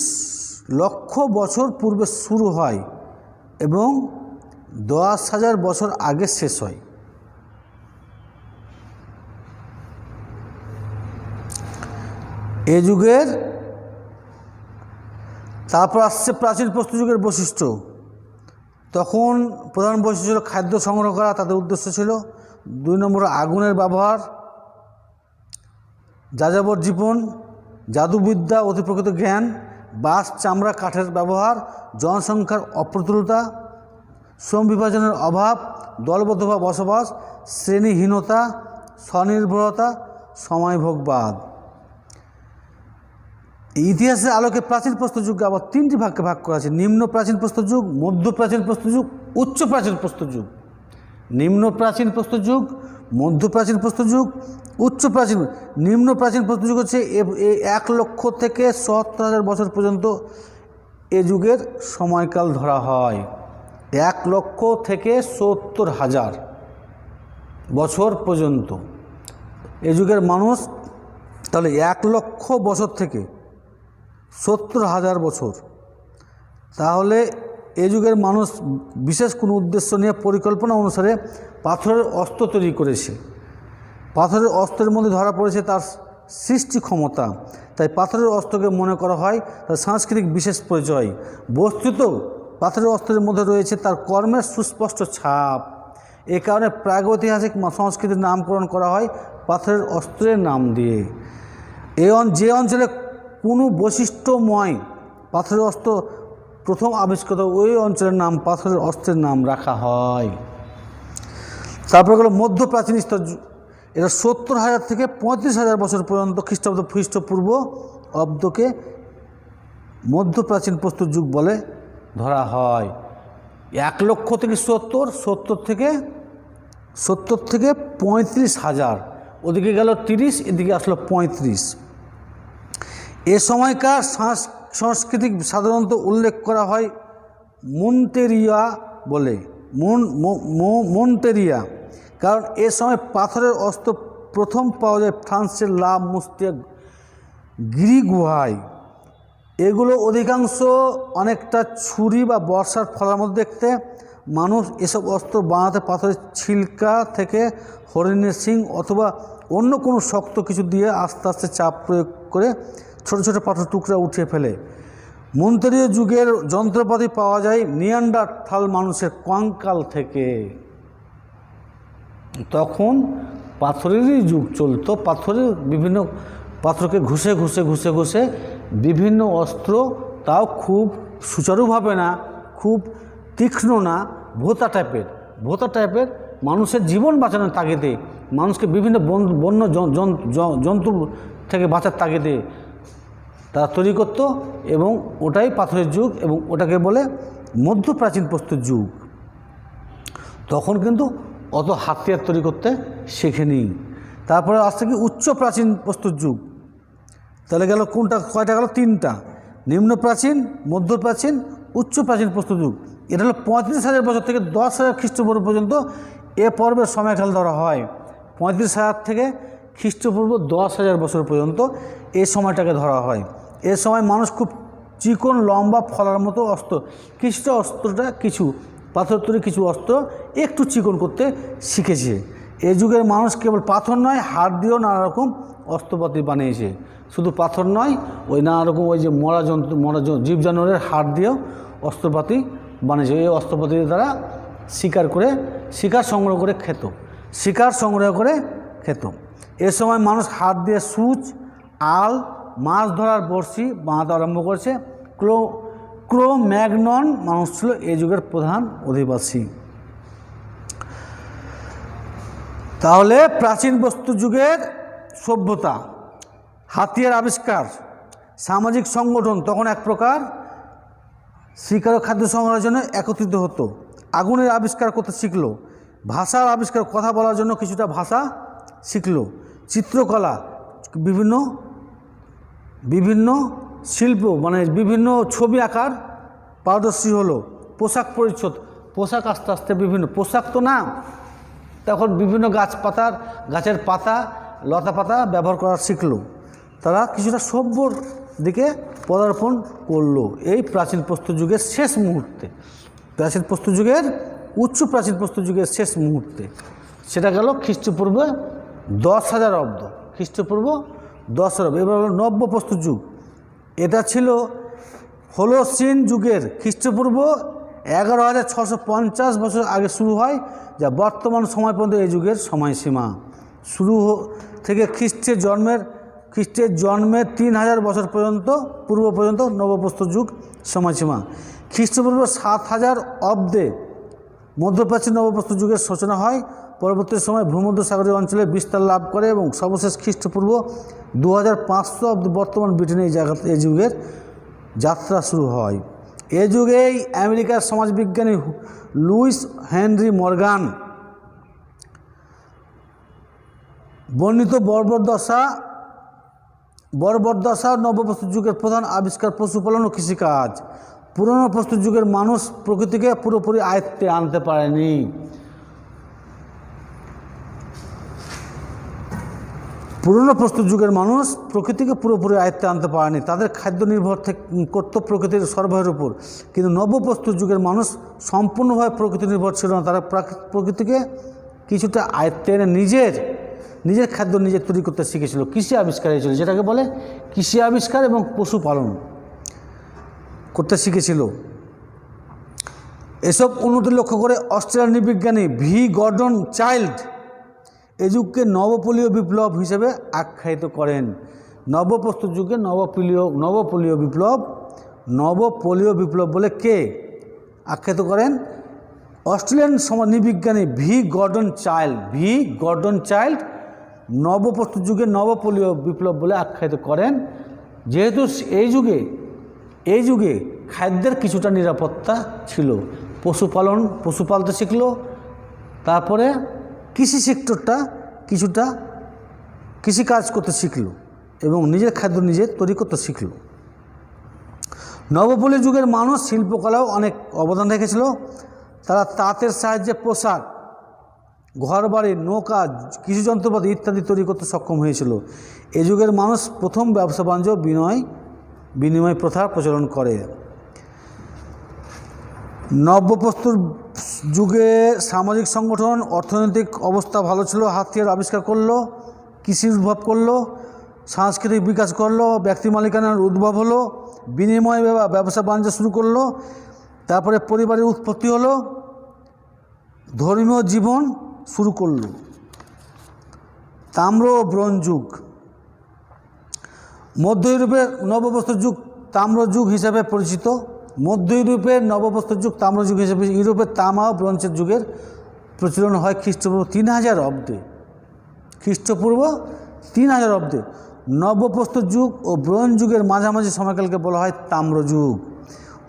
লক্ষ বছর পূর্বে শুরু হয় এবং 10,000 বছর আগে শেষ হয়। এ যুগের তারপর আসছে প্রাচীন প্রস্তর যুগের বৈশিষ্ট্য। তখন প্রধান বৈশিষ্ট্য ছিল খাদ্য সংগ্রহ করা, তাদের উদ্দেশ্য ছিল। 2 নম্বর আগুনের ব্যবহার, যাযাবর জীবন, জাদুবিদ্যা, অতিপ্রকৃত জ্ঞান, বাঁশ, চামড়া, কাঠের ব্যবহার, জনসংখ্যার অপ্রতুলতা, শ্রম বিভাজনের অভাব, দলবদ্ধভাবে বসবাস, শ্রেণীহীনতা, স্বনির্ভরতা, সময়ভোগবাদ। ইতিহাসের আলোকে প্রাচীন প্রস্তর যুগকে আবার 3টি ভাগে ভাগ করা আছে: নিম্ন প্রাচীন প্রস্তর যুগ, মধ্য প্রাচীন প্রস্তর যুগ, উচ্চ প্রাচীন প্রস্তর যুগ। নিম্ন প্রাচীন প্রস্তর যুগ, মধ্য প্রাচীন প্রস্তর যুগ, উচ্চ প্রাচীন। নিম্ন প্রাচীন প্রস্তর যুগ হচ্ছে 1 লক্ষ থেকে 70,000 বছর পর্যন্ত এ যুগের সময়কাল ধরা হয়। 1 লক্ষ থেকে 70,000 বছর পর্যন্ত এ যুগের মানুষ। তাহলে 1 লক্ষ বছর থেকে 70,000 বছর, তাহলে এ যুগের মানুষ বিশেষ কোনো উদ্দেশ্য নিয়ে পরিকল্পনা অনুসারে পাথরের অস্ত্র তৈরি করেছে। পাথরের অস্ত্রের মধ্যে ধরা পড়েছে তার সৃষ্টি ক্ষমতা, তাই পাথরের অস্ত্রকে মনে করা হয় তার সাংস্কৃতিক বিশেষ পরিচয়। বস্তুত পাথরের অস্ত্রের মধ্যে রয়েছে তার কর্মের সুস্পষ্ট ছাপ। এ কারণে প্রাগৈতিহাসিক সংস্কৃতির নামকরণ করা হয় পাথরের অস্ত্রের নাম দিয়ে। যে অঞ্চলে কোনো বৈশিষ্ট্যময় পাথরের অস্ত্র প্রথম আবিষ্কৃত, ওই অঞ্চলের নাম পাথরের অস্ত্রের নাম রাখা হয়। তারপরে হলো মধ্য প্রাচীন স্তর, এটা 70,000 থেকে 35,000 বছর পর্যন্ত খ্রিস্টপূর্ব অব্দকে মধ্য প্রাচীন প্রস্তর যুগ বলে ধরা হয়। 1 লক্ষ থেকে 70 থেকে 35,000, ওদিকে গেল 30, এদিকে আসলো 35। এ সময়কার সংস্কৃতি সাধারণত উল্লেখ করা হয় মন্টেরিয়া বলে, মন্টেরিয়া, কারণ এ সময় পাথরের অস্ত্র প্রথম পাওয়া যায় ফ্রান্সের লা মুস্তিয়া গিরি গুহায়। এগুলো অধিকাংশ অনেকটা ছুরি বা বর্ষার ফলার মধ্যে দেখতে। মানুষ এসব অস্ত্র বানাতে পাথরের ছিলকা থেকে হরিণের শিং অথবা অন্য কোনো শক্ত কিছু দিয়ে আস্তে আস্তে চাপ প্রয়োগ করে ছোট ছোট পাথর টুকরা উঠিয়ে ফেলে। মন্তেরীয় যুগের যন্ত্রপাতি পাওয়া যায় নিয়ান্ডারথাল মানুষের কঙ্কাল থেকে। তখন পাথরেরই যুগ চলতো, পাথরের বিভিন্ন পাথরকে ঘষে ঘষে ঘষে ঘষে বিভিন্ন অস্ত্র, তাও খুব সুচারুভাবে না, খুব তীক্ষ্ণ না, ভোঁতা টাইপের মানুষের জীবন বাঁচানোর তাগিদে, মানুষকে বিভিন্ন বন্য জন্তু থেকে বাঁচার তাগিদে তারা তৈরি করতো, এবং ওটাই পাথরের যুগ, এবং ওটাকে বলে মধ্য প্রাচীন প্রস্তর যুগ। তখন কিন্তু অত হাতিয়ার তৈরি করতে শেখেনি। তারপরে আসছে কি উচ্চ প্রাচীন প্রস্তর যুগ। তাহলে গেল কয়টা গেল? 3টা: নিম্ন প্রাচীন, মধ্য প্রাচীন, উচ্চ প্রাচীন প্রস্তর যুগ। এটা হলো 35,000 বছর থেকে 10,000 খ্রিস্টপূর্ব পর্যন্ত এ পর্বের সময়কাল ধরা হয়। 35,000 থেকে খ্রিস্টপূর্ব 10,000 বছর পর্যন্ত এই সময়টাকে ধরা হয়। এ সময় মানুষ খুব চিকন লম্বা ফলার মতো অস্ত্র, অস্ত্রটা কিছু পাথর তৈরি কিছু অস্ত্র একটু চিকন করতে শিখেছে। এই যুগের মানুষ কেবল পাথর নয়, হাড় দিয়েও নানা রকম অস্ত্রপাতি বানিয়েছে। শুধু পাথর নয়, ওই নানা রকম ওই যে মরা জীব জানোয়ারের হাড় দিয়েও অস্ত্রপাতি বানিয়েছে। এই অস্ত্রপাতি দ্বারা শিকার সংগ্রহ করে খেত। এ সময় মানুষ হাত দিয়ে সূচ, আল, মাছ ধরার বড়শি বানাতে আরম্ভ করেছে। ক্রো-ম্যাগনন মানুষ ছিল এই যুগের প্রধান অধিবাসী। তাহলে প্রাচীন বস্তু যুগের সভ্যতা, হাতিয়ার আবিষ্কার, সামাজিক সংগঠন তখন এক প্রকার শিকার ও খাদ্য সংগ্রহের জন্য একত্রিত হতো। আগুনের আবিষ্কার করতে শিখলো, ভাষার আবিষ্কার, কথা বলার জন্য কিছুটা ভাষা শিখলো। চিত্রকলা, বিভিন্ন শিল্প মানে বিভিন্ন ছবি আঁকার পারদর্শী হলো। পোশাক পরিচ্ছদ, পোশাক আস্তে আস্তে বিভিন্ন পোশাক তো না, তখন বিভিন্ন গাছের পাতা, লতা পাতা ব্যবহার করা শিখলো। তারা কিছুটা সভ্যর দিকে পদার্পণ করলো এই প্রাচীন প্রস্তর যুগের শেষ মুহূর্তে, উচ্চ প্রাচীন প্রস্তর যুগের শেষ মুহূর্তে। সেটা গেল খ্রিস্টপূর্ব 10,000 অব্দ, খ্রিস্টপূর্ব 10,000 অব্দ। এবার হলো নব্য প্রস্তর যুগ। এটা ছিল হোলোসিন যুগের খ্রিস্টপূর্ব 11,650 বছর আগে শুরু হয়, যা বর্তমান সময় পর্যন্ত এই যুগের সময়সীমা। থেকে খ্রিস্টের জন্মের 3000 বছর পূর্ব পর্যন্ত নবপ্রস্তর যুগ সময়সীমা। খ্রিস্টপূর্ব 7000 অব্দে মধ্যপ্রাচ্যের নবপ্রস্তর যুগের সূচনা হয়। পরবর্তী সময় ভূমধ্যসাগরীয় অঞ্চলে বিস্তার লাভ করে এবং সর্বশেষ খ্রিস্টপূর্ব 2500 অব্দে বর্তমান ব্রিটেনে এই যুগের যাত্রা শুরু হয়। এ যুগেই আমেরিকার সমাজবিজ্ঞানী লুইস হেনরি মর্গান বর্ণিত বর্বরদশা নবপ্রস্তর যুগের প্রধান আবিষ্কার পশুপালন ও কৃষিকাজ। পুরনো প্রস্তর যুগের মানুষ প্রকৃতিকে পুরোপুরি আয়ত্তে আনতে পারেনি। পুরনো প্রস্তর যুগের মানুষ প্রকৃতিকে পুরোপুরি আয়ত্তে আনতে পারেনি, তাদের খাদ্য নির্ভর করত প্রকৃতির সরবরাহের উপর। কিন্তু নবপ্রস্তর যুগের মানুষ সম্পূর্ণভাবে প্রকৃতি নির্ভর ছিল না, তারা প্রকৃতিকে কিছুটা আয়ত্তে এনে নিজের খাদ্য নিজে তৈরি করতে শিখেছিল। কৃষি আবিষ্কার হয়েছিল, যেটাকে বলে কৃষি আবিষ্কার, এবং পশুপালন করতে শিখেছিল। এসব উন্নতি লক্ষ্য করে অস্ট্রেলিয়ান নৃবিজ্ঞানী ভি গর্ডন চাইল্ড এই যুগকে নবপলীয় বিপ্লব হিসেবে আখ্যায়িত করেন। নবপ্রস্তর যুগে নবপলীয় বিপ্লব বলে কে আখ্যায়িত করেন? অস্ট্রেলিয়ান নৃবিজ্ঞানী ভি গর্ডন চাইল্ড নবপ্রস্তর যুগে নবপলীয় বিপ্লব বলে আখ্যায়িত করেন, যেহেতু এই যুগে খাদ্যের কিছুটা নিরাপত্তা ছিল। পশু পালতে শিখল, তারপরে কৃষি সেক্টরটা কিছুটা কৃষিকাজ করতে শিখল এবং নিজের খাদ্য নিজে তৈরি করতে শিখল। নবপলীয় যুগের মানুষ শিল্পকলাও অনেক অবদান রেখেছিল। তারা তাঁতের সাহায্যে পোশাক, ঘরবাড়ি, নৌকা, কৃষি যন্ত্রপাতি ইত্যাদি তৈরি করতে সক্ষম হয়েছিল। এই যুগের মানুষ প্রথম ব্যবসা বাণিজ্য বিনিময় প্রথার প্রচলন করে। নবপ্রস্তর যুগে সামাজিক সংগঠন, অর্থনৈতিক অবস্থা ভালো ছিল, হাতিয়ার আবিষ্কার করলো, কৃষির উদ্ভব করলো, সাংস্কৃতিক বিকাশ করলো, ব্যক্তি মালিকানার উদ্ভব হলো, বিনিময় ব্যবসা বাণিজ্য শুরু করলো, তারপরে পরিবারের উৎপত্তি হলো, ধর্মীয় জীবন শুরু করলো। তাম্র ও ব্রোঞ্জ যুগ। মধ্য ইউরোপের নবপ্রস্তর যুগ তাম্র যুগ হিসাবে পরিচিত। মধ্য ইউরোপের নবপ্রস্তর যুগ তাম্র যুগ হিসেবে ইউরোপের তামা ও ব্রোঞ্জের যুগের প্রচলন হয় খ্রিস্টপূর্ব 3000 অব্দে। খ্রিস্টপূর্ব 3000 অব্দে নবপ্রস্তর যুগ ও ব্রোঞ্জ যুগের মাঝামাঝি সময়কালকে বলা হয় তাম্র যুগ।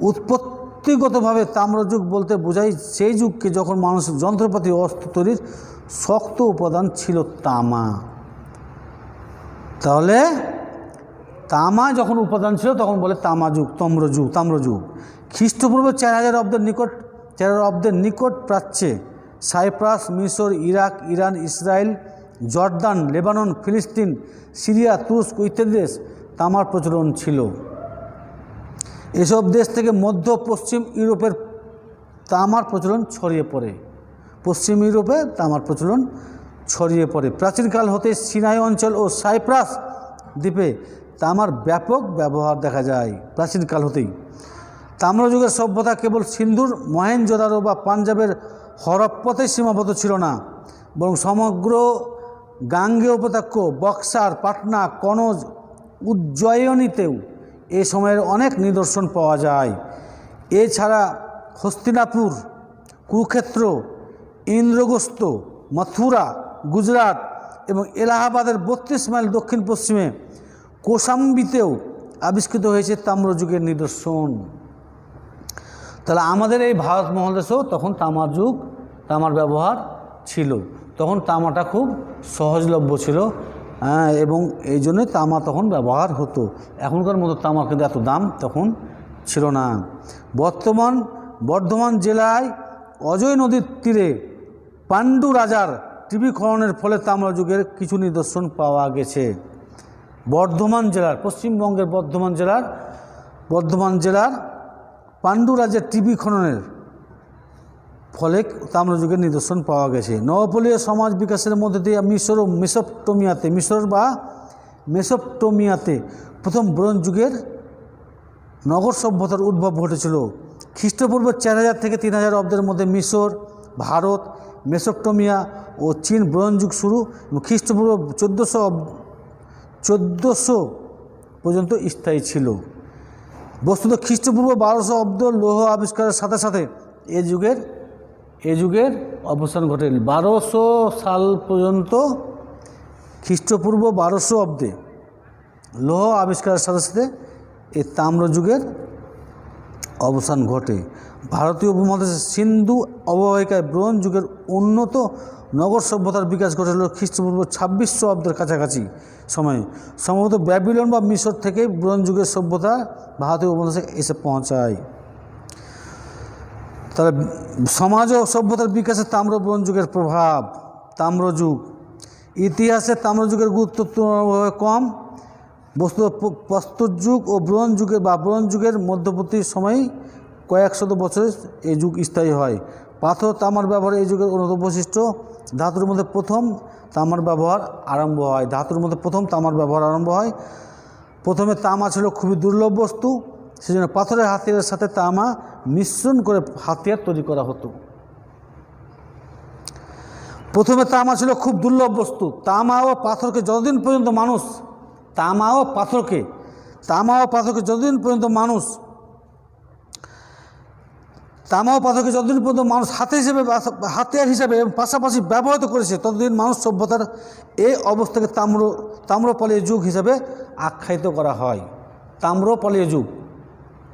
উৎপত্তিগতভাবে তাম্র যুগ বলতে বোঝায় সেই যুগকে যখন মানুষের যন্ত্রপাতি ও অস্ত্র তৈরির শক্ত উপাদান ছিল তামা। তাহলে তামা যখন উপাদান ছিল তখন বলে তাম্র যুগ। খ্রিস্টপূর্ব 4000 অব্দের নিকট প্রাচ্যে সাইপ্রাস, মিশর, Iraq, Iran, Israel, Jordan, Lebanon, ফিলিস্তিন, সিরিয়া, তুরস্ক ইত্যাদি দেশ তামার প্রচলন ছিল। এসব দেশ থেকে মধ্য পশ্চিম ইউরোপের তামার প্রচলন ছড়িয়ে পড়ে। পশ্চিম ইউরোপে তামার প্রচলন ছড়িয়ে পড়ে। প্রাচীনকাল হতে সিনাই অঞ্চল ও সাইপ্রাস দ্বীপে তামার ব্যাপক ব্যবহার দেখা যায়। প্রাচীনকাল হতেই তাম্রযুগের সভ্যতা কেবল সিন্ধুর, মহেঞ্জোদারো বা পাঞ্জাবের হরপ্পাতে সীমাবদ্ধ ছিল না, বরং সমগ্র গাঙ্গেয় উপত্যকা, বক্সার, পাটনা, কনৌজ, উজ্জয়িনীতেও এ সময়ের অনেক নিদর্শন পাওয়া যায়। এছাড়া হস্তিনাপুর, কুরুক্ষেত্র, ইন্দ্রপ্রস্থ, মথুরা, গুজরাট এবং এলাহাবাদের 32 মাইল দক্ষিণ পশ্চিমে কোশাম্বীতেও আবিষ্কৃত হয়েছে তাম্রযুগের নিদর্শন। তাহলে আমাদের এই ভারত মহাদেশেও তখন তামার ব্যবহার ছিল। তখন তামাটা খুব সহজলভ্য ছিল, এবং এই জন্যে তামা তখন ব্যবহার হতো। এখনকার মতো তামার কিন্তু এত দাম তখন ছিল না। বর্ধমান জেলায় অজয় নদীর তীরে পাণ্ডু রাজার টিবি খননের ফলে তাম্রযুগের কিছু নিদর্শন পাওয়া গেছে। পশ্চিমবঙ্গের বর্ধমান জেলার পাণ্ডু রাজার টিবি খননের ফলে তাম্রযুগের নিদর্শন পাওয়া গেছে। নবপলীয় সমাজ বিকাশের মধ্যে দিয়ে মিশর বা মেসোপটেমিয়াতে প্রথম ব্রোঞ্জ যুগের নগর সভ্যতার উদ্ভব ঘটেছিল। খ্রিস্টপূর্ব 4000 থেকে 3000 অব্দের মধ্যে মিশর, ভারত, মেসোপটেমিয়া ও চীন ব্রোঞ্জ যুগ শুরু এবং খ্রিস্টপূর্ব 1400 পর্যন্ত স্থায়ী ছিল। বস্তুত খ্রিস্টপূর্ব 1200 অব্দ লৌহ আবিষ্কারের সাথে সাথে এ যুগের অবসান ঘটে। 1200 সাল পর্যন্ত খ্রিস্টপূর্ব 1200 অব্দে লৌহ আবিষ্কারের সাথে সাথে এই তাম্র যুগের অবসান ঘটে। ভারতীয় উপমহাদেশে সিন্ধু অববাহিকায় ব্রোঞ্জ যুগের উন্নত নগর সভ্যতার বিকাশ ঘটেছিল খ্রিস্টপূর্ব 2600 অব্দের কাছাকাছি সময়ে। সম্ভবত ব্যাবিলন বা মিশর থেকে ব্রোঞ্জ যুগের সভ্যতা ভারতীয় উপমহাদেশে এসে পৌঁছায়। তাহলে সমাজ ও সভ্যতার বিকাশে তাম্র ব্রোঞ্জ যুগের প্রভাব। তাম্রযুগ ইতিহাসে তাম্রযুগের গুরুত্ব তুলনামূলকভাবে কম। বস্তুত প্রস্তর যুগ ও ব্রোঞ্জ যুগের মধ্যবর্তী সময়ে কয়েক শত বছরে এই যুগ স্থায়ী হয়। পাথর তামার ব্যবহার এই যুগের অন্যতম বৈশিষ্ট্য। ধাতুর মধ্যে প্রথম তামার ব্যবহার আরম্ভ হয়। প্রথমে তামা ছিল খুবই দুর্লভ বস্তু, সেজন্য পাথরের হাতিয়ারের সাথে তামা মিশ্রণ করে হাতিয়ার তৈরি করা হতো। প্রথমে তামা ছিল খুব দুর্লভ বস্তু। তামা ও পাথরকে যতদিন পর্যন্ত মানুষ হাতিয়ার হিসাবে এবং পাশাপাশি ব্যবহৃত করেছে, ততদিন মানুষ সভ্যতার এই অবস্থাকে তাম্রপালীয় যুগ হিসাবে আখ্যায়িত করা হয়। তাম্রপালীয় যুগ,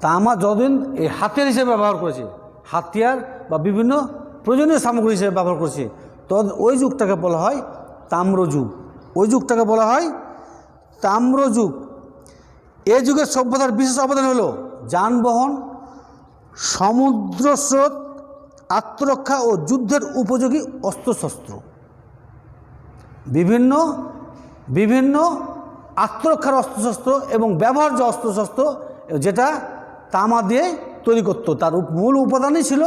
তামা যতদিন এই হাতিয়ার হিসেবে ব্যবহার করেছে, হাতিয়ার বা বিভিন্ন প্রয়োজনীয় সামগ্রী হিসেবে ব্যবহার করেছে, ওই যুগটাকে বলা হয় তাম্রযুগ। এই যুগের সভ্যতার বিশেষ অবদান হলো যানবাহন, সমুদ্র স্রোত, আত্মরক্ষা ও যুদ্ধের উপযোগী অস্ত্রশস্ত্র। বিভিন্ন আত্মরক্ষার অস্ত্রশস্ত্র এবং ব্যবহার্য অস্ত্রশস্ত্র যেটা তামা দিয়ে তৈরি করত। তার মূল উপাদানই ছিল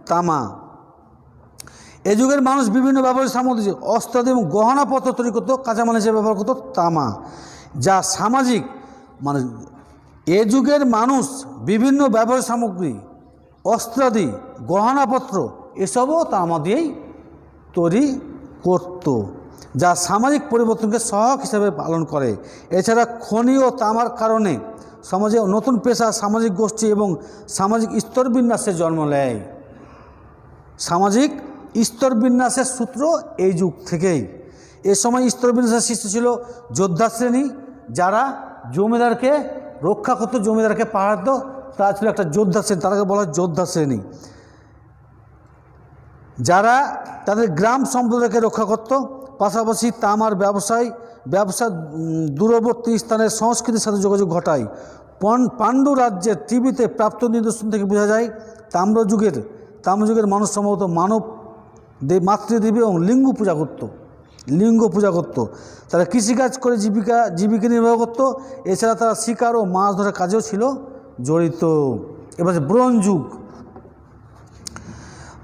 তামা। এই যুগের মানুষ বিভিন্ন ব্যবহারিক সামগ্রী, অস্ত্রাদি এবং গহনাপত্র তৈরি করত, কাঁচামাল হিসেবে ব্যবহার করত তামা, যা সামাজিক এ যুগের মানুষ বিভিন্ন ব্যবহারিক সামগ্রী, অস্ত্রাদি, গহনাপত্র এসবও তামা দিয়েই তৈরি করত, যা সামাজিক পরিবর্তনকে সহায়ক হিসেবে পালন করে। এছাড়া খনি ও তামার কারণে সমাজে নতুন পেশা, সামাজিক গোষ্ঠী এবং সামাজিক স্তরবিন্যাসের জন্ম নেয়। সামাজিক স্তরবিন্যাসের সূত্র এই যুগ থেকেই। এ সময় স্তরবিন্যাসের সৃষ্টি ছিল যোদ্ধা শ্রেণী, যারা জমিদারকে রক্ষা করত, জমিদারকে পাহারা দিত, তারা ছিল একটা যোদ্ধা শ্রেণী, তাদেরকে বলা হয় যোদ্ধা শ্রেণী, যারা তাদের গ্রাম সম্প্রদায়কে রক্ষা করত। পাশাপাশি তামার ব্যবসা দূরবর্তী স্থানের সংস্কৃতির সাথে যোগাযোগ ঘটায়। পাণ্ডু রাজ্যের টিভিতে প্রাপ্ত নিদর্শন থেকে বোঝা যায় তাম্রযুগের মানুষ সম্ভবত মাতৃদেবী এবং লিঙ্গ পূজা করত। তারা কৃষিকাজ করে জীবিকা নির্বাহ করত। এছাড়া তারা শিকার ও মাছ ধরার কাজেও ছিল জড়িত। এবার ব্রোঞ্জ যুগ।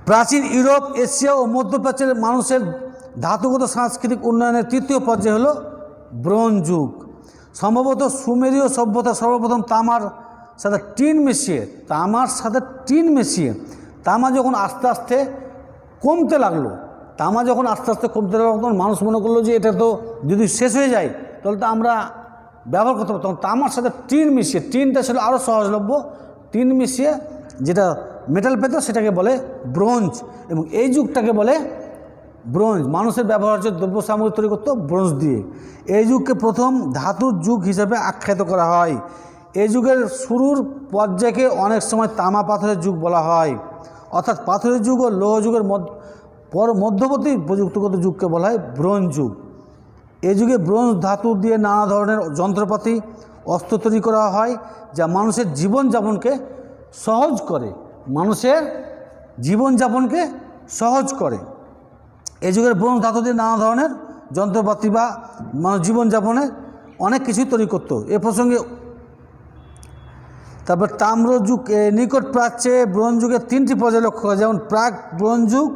প্রাচীন ইউরোপ, এশিয়া ও মধ্যপ্রাচ্যের মানুষের ধাতুগত সাংস্কৃতিক উন্নয়নের তৃতীয় পর্যায় হলো ব্রোঞ্জ যুগ। সম্ভবত সুমেরীয় সভ্যতা সর্বপ্রথম তামার সাথে টিন মিশিয়ে তামা যখন আস্তে আস্তে কমতে লাগলো, তখন মানুষ মনে করলো যে এটা তো যদি শেষ হয়ে যায় তাহলে তো আমরা ব্যবহার করতে পারতাম। তামার সাথে টিনটা ছিল আরও সহজলভ্য, টিন মিশিয়ে যেটা মেটাল পেত সেটাকে বলে ব্রোঞ্জ, এবং এই যুগটাকে বলে ব্রোঞ্জ। মানুষের ব্যবহার্য দ্রব্য সামগ্রী তৈরি করতো ব্রোঞ্জ দিয়ে। এই যুগকে প্রথম ধাতুর যুগ হিসাবে আখ্যায়িত করা হয়। এই যুগের শুরুর পর্যায়কে অনেক সময় তামা পাথরের যুগ বলা হয়, অর্থাৎ পাথরের যুগ ও লৌহ যুগের মধ্যবর্তী প্রযুক্তিগত যুগকে বলা হয় ব্রোঞ্জ যুগ। এই যুগে ব্রোঞ্জ ধাতু দিয়ে নানা ধরনের যন্ত্রপাতি, অস্ত্র তৈরি করা হয়, যা মানুষের জীবনযাপনকে সহজ করে। এই যুগের ব্রোঞ্জ ধাতু দিয়ে নানা ধরনের যন্ত্রপাতি বা মানুষ জীবনযাপনে অনেক কিছুই তৈরি করত। এ প্রসঙ্গে তারপর তাম্রযুগ, নিকট প্রাচ্যে ব্রোঞ্জ যুগের 3টি পর্যায় লক্ষ্য করা, যেমন প্রাক ব্রোঞ্জ যুগ,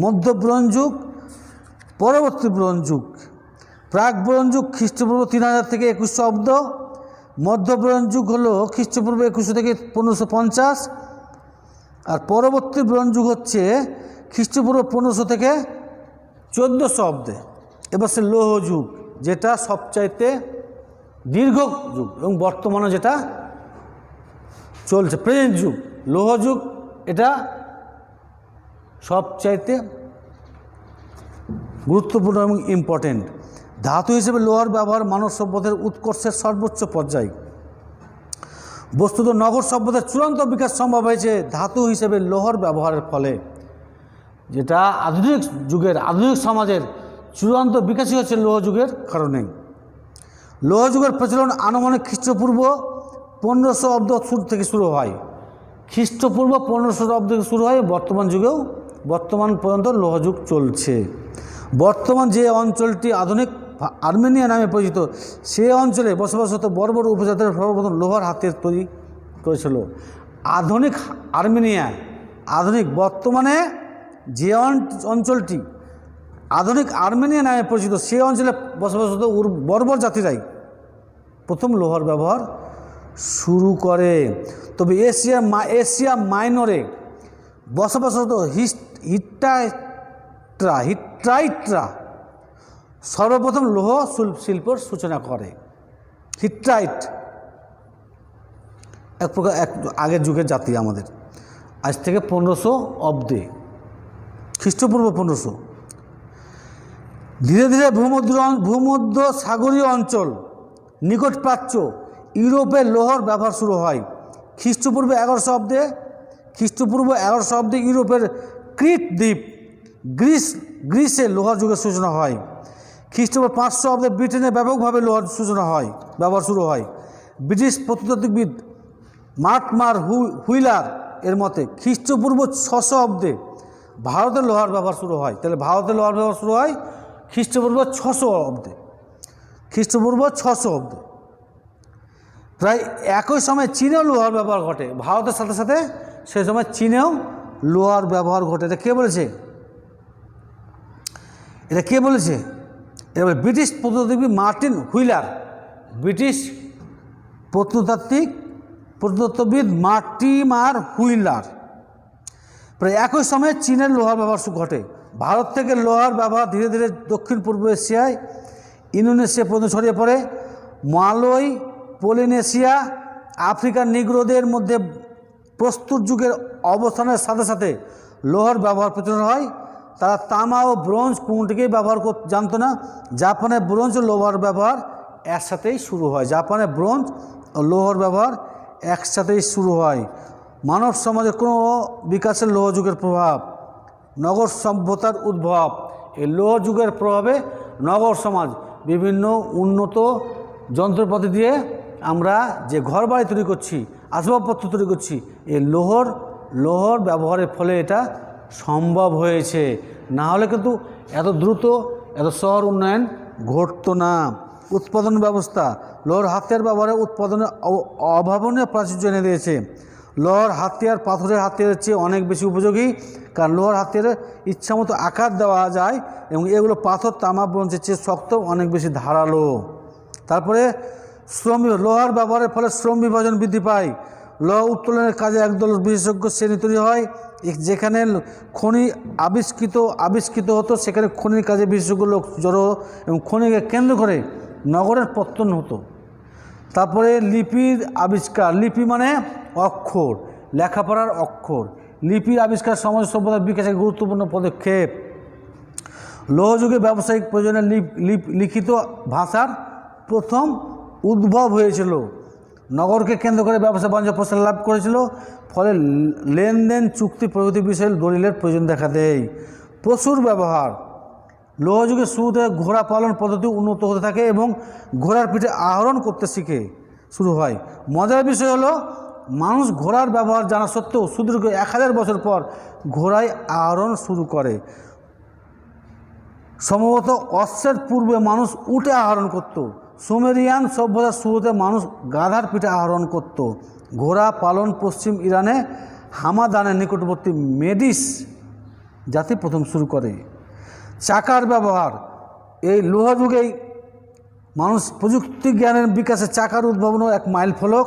মধ্য ব্রোঞ্জ যুগ, পরবর্তী ব্রোঞ্জ যুগ। প্রাক ব্রোঞ্জ যুগ খ্রিস্টপূর্ব 3000 থেকে 2100 অব্দ, মধ্য ব্রোঞ্জ যুগ হলো খ্রিস্টপূর্ব 2100 থেকে 1550, আর পরবর্তী ব্রোঞ্জ যুগ হচ্ছে খ্রিস্টপূর্ব 1500 থেকে 1400 অব্দে। এবার সে লৌহ যুগ, যেটা সবচাইতে দীর্ঘ যুগ এবং বর্তমানে যেটা চলছে প্রেজেন্ট যুগ। লৌহ যুগ এটা সবচাইতে গুরুত্বপূর্ণ এবং ইম্পর্টেন্ট। ধাতু হিসেবে লোহার ব্যবহার মানব সভ্যতার উৎকর্ষের সর্বোচ্চ পর্যায়। বস্তুত নগর সভ্যতার চূড়ান্ত বিকাশ সম্ভব হয়েছে ধাতু হিসেবে লোহার ব্যবহারের ফলে, যেটা আধুনিক যুগের আধুনিক সমাজের চূড়ান্ত বিকাশই হচ্ছে লৌহ যুগের কারণেই। লৌহ যুগের প্রচলন আনুমানিক খ্রিস্টপূর্ব 1500 অব্দ থেকে শুরু হয়। খ্রিস্টপূর্ব 1500 অব্দ থেকে শুরু হয়, বর্তমান পর্যন্ত লৌহ যুগ চলছে। বর্তমান যে অঞ্চলটি আধুনিক আর্মেনিয়া নামে পরিচিত, সে অঞ্চলে বসবাসরত বর্বর উপজাতির সর্বপ্রথম লোহার হাতিয়ার তৈরি করেছিল। আধুনিক আর্মেনিয়া, বর্তমানে যে অঞ্চলটি আধুনিক আর্মেনিয়া নামে পরিচিত, সে অঞ্চলে বসবাসরত বর্বর জাতিরাই প্রথম লোহার ব্যবহার শুরু করে। তবে এশিয়া মাইনরে বসবাসরত হিট্টাইটরা সর্বপ্রথম লৌহ শিল্পের সূচনা করে। হিট্টাইট এক প্রকার আগের যুগের জাতি আমাদের, আজ থেকে 1500 অব্দে, খ্রিস্টপূর্ব 1500। ধীরে ধীরে ভূমধ্য সাগরীয় অঞ্চল, নিকট প্রাচ্য, ইউরোপে লোহার ব্যবহার শুরু হয়। খ্রিস্টপূর্ব 1100 অব্দে ইউরোপের ক্রিট দ্বীপ গ্রিসে লোহার যুগের সূচনা হয়। খ্রিস্টপূর্ব 500 অব্দে ব্রিটেনে ব্যাপকভাবে লোহার ব্যবহার শুরু হয়। ব্রিটিশ প্রত্নতাত্ত্বিকবিদ মার্টমার হুইলার এর মতে খ্রিস্টপূর্ব 600 অব্দে ভারতে লোহার ব্যবহার শুরু হয়। তাহলে ভারতে লোহার ব্যবহার শুরু হয় খ্রিস্টপূর্ব 600 অব্দে। প্রায় একই সময় চীনেও লোহার ব্যবহার ঘটে। ভারতের সাথে সাথে সেই সময় চীনেও লোহার ব্যবহার ঘটে। এটা কে বলেছে? এবার ব্রিটিশ প্রত্নতাত্ত্বিক মার্টিন হুইলার, ব্রিটিশ প্রত্নতত্ত্ববিদ মার্টিমার হুইলার। প্রায় একই সময়ে চীনের লোহার ব্যবহার ঘটে। ভারত থেকে লোহার ব্যবহার ধীরে ধীরে দক্ষিণ পূর্ব এশিয়ায়, ইন্দোনেশিয়া পর্যন্ত ছড়িয়ে পড়ে। মালয়, পলিনেশিয়া, আফ্রিকার নিগ্রোদের মধ্যে প্রস্তুত যুগের অবস্থানের সাথে সাথে লোহার ব্যবহার প্রচলন হয়। তারা তামা ও ব্রোঞ্জ কোনটিকেই ব্যবহার জানত না। জাপানে ব্রোঞ্জ ও লোহার ব্যবহার একসাথেই শুরু হয়। মানব সমাজের কোনো বিকাশের লৌহ যুগের প্রভাব, নগর সভ্যতার উদ্ভব। এই লৌহ যুগের প্রভাবে নগর সমাজ বিভিন্ন উন্নত যন্ত্রপাতি দিয়ে আমরা যে ঘর বাড়ি তৈরি করছি, আসবাবপত্র তৈরি করছি, এই লোহর ব্যবহারের ফলে এটা সম্ভব হয়েছে। না হলে কিন্তু এত দ্রুত এত শহর উন্নয়ন ঘটতো না। উৎপাদন ব্যবস্থা, লোহার হাতিয়ার ব্যবহারে উৎপাদনে অভাবনীয় প্রাচুর্য এনে দিয়েছে। লোহার হাতিয়ার পাথরের হাতিয়ারের চেয়ে অনেক বেশি উপযোগী, কারণ লোহার হাতিয়ারে ইচ্ছামতো আকার দেওয়া যায় এবং এগুলো পাথর, তামা, ব্রোঞ্জের চেয়ে শক্ত, অনেক বেশি ধারালো। তারপরে লোহার ব্যবহারের ফলে শ্রম বিভাজন বৃদ্ধি পায়। লোহা উত্তোলনের কাজে একদল বিশেষজ্ঞ শ্রেণী তৈরি হয়। যেখানে খনি আবিষ্কৃত হতো, সেখানে খনির কাজে বিশেষজ্ঞ লোক জড়ো এবং খনিকে কেন্দ্র করে নগরের পত্তন হতো। তারপরে লিপির আবিষ্কার, লিপি মানে অক্ষর, লেখাপড়ার অক্ষর। লিপির আবিষ্কার সমাজ সভ্যতার বিকাশের গুরুত্বপূর্ণ পদক্ষেপ। লৌহযুগে ব্যবসায়িক প্রয়োজনে লিখিত ভাষার প্রথম উদ্ভব হয়েছিল। নগরকে কেন্দ্র করে ব্যবসা বাণিজ্য প্রসার লাভ করেছিল, ফলে লেনদেন, চুক্তি প্রভৃতি বিষয়ে দলিলের প্রয়োজন দেখা দেয়। পশুর ব্যবহার, লৌহযুগের শুরুতে ঘোড়া পালন পদ্ধতি উন্নত হতে থাকে এবং ঘোড়ার পিঠে আরোহণ করতে শুরু হয়। মজার বিষয় হলো, মানুষ ঘোড়ার ব্যবহার জানা সত্ত্বেও সুদীর্ঘ 1000 বছর পর ঘোড়ায় আরোহণ শুরু করে। সম্ভবত অশ্বের পূর্বে মানুষ উটে আরোহণ করত। সুমেরিয়ান সভ্যতার শুরুতে মানুষ গাধার পিঠে আরোহণ করত। ঘোড়া পালন পশ্চিম ইরানে হামাদানের নিকটবর্তী মেডিস জাতি প্রথম শুরু করে। চাকার ব্যবহার, এই লোহযুগেই মানুষ প্রযুক্তি জ্ঞানের বিকাশে চাকার উদ্ভাবনও এক মাইল ফলক।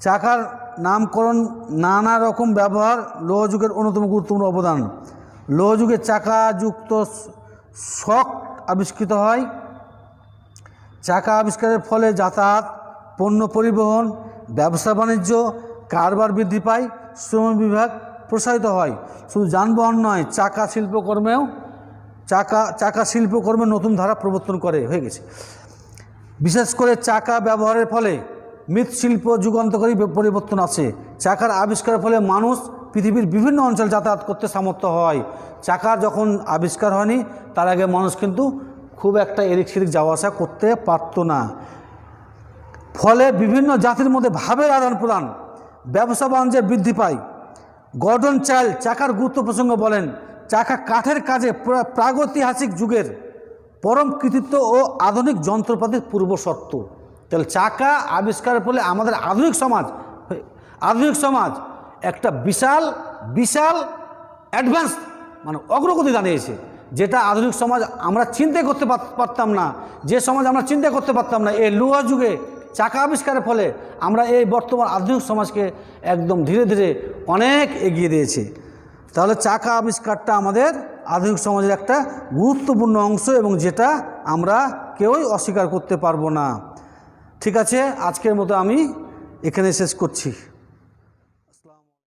চাকার নামকরণ, নানা রকম ব্যবহার লৌহযুগের অন্যতম গুরুত্বপূর্ণ অবদান। লৌহযুগে চাকাযুক্ত শক আবিষ্কৃত হয়। চাকা আবিষ্কারের ফলে যাতায়াত, পণ্য পরিবহন, ব্যবসা বাণিজ্য, কারবার বৃদ্ধি পায়, শ্রম বিভাগ প্রসারিত হয়। শুধু যানবাহন নয়, চাকা শিল্পকর্মে নতুন ধারা প্রবর্তন হয়ে গেছে। বিশেষ করে চাকা ব্যবহারের ফলে মৃৎশিল্প যুগান্তকারী পরিবর্তন আসে। চাকার আবিষ্কারের ফলে মানুষ পৃথিবীর বিভিন্ন অঞ্চল যাতায়াত করতে সামর্থ্য হয়। চাকার যখন আবিষ্কার হয়নি তার আগে মানুষ কিন্তু খুব একটা এদিক সেদিক যাওয়া আসা করতে পারতো না। ফলে বিভিন্ন জাতির মধ্যে ভাবের আদান প্রদান, ব্যবসা বাণিজ্যে বৃদ্ধি পায়। গর্ডন চাইল্ড চাকার গুরুত্ব প্রসঙ্গে বলেন, চাকা কাঠের কাজে প্রাগৈতিহাসিক যুগের পরম কৃতিত্ব ও আধুনিক যন্ত্রপাতির পূর্ব শর্ত। তাহলে চাকা আবিষ্কারের ফলে আমাদের আধুনিক সমাজ একটা বিশাল অ্যাডভান্স মানে অগ্রগতি দাঁড়িয়েছে, যেটা আধুনিক সমাজ আমরা চিন্তা করতে পারতাম না। যে সমাজ আমরা চিন্তা করতে পারতাম না, এই লোহা যুগে চাকা আবিষ্কারের ফলে আমরা এই বর্তমান আধুনিক সমাজকে একদম ধীরে ধীরে অনেক এগিয়ে দিয়েছে। তাহলে চাকা আবিষ্কারটা আমাদের আধুনিক সমাজের একটা গুরুত্বপূর্ণ অংশ এবং যেটা আমরা কেউই অস্বীকার করতে পারবো না। ঠিক আছে, আজকের মতো আমি এখানে শেষ করছি।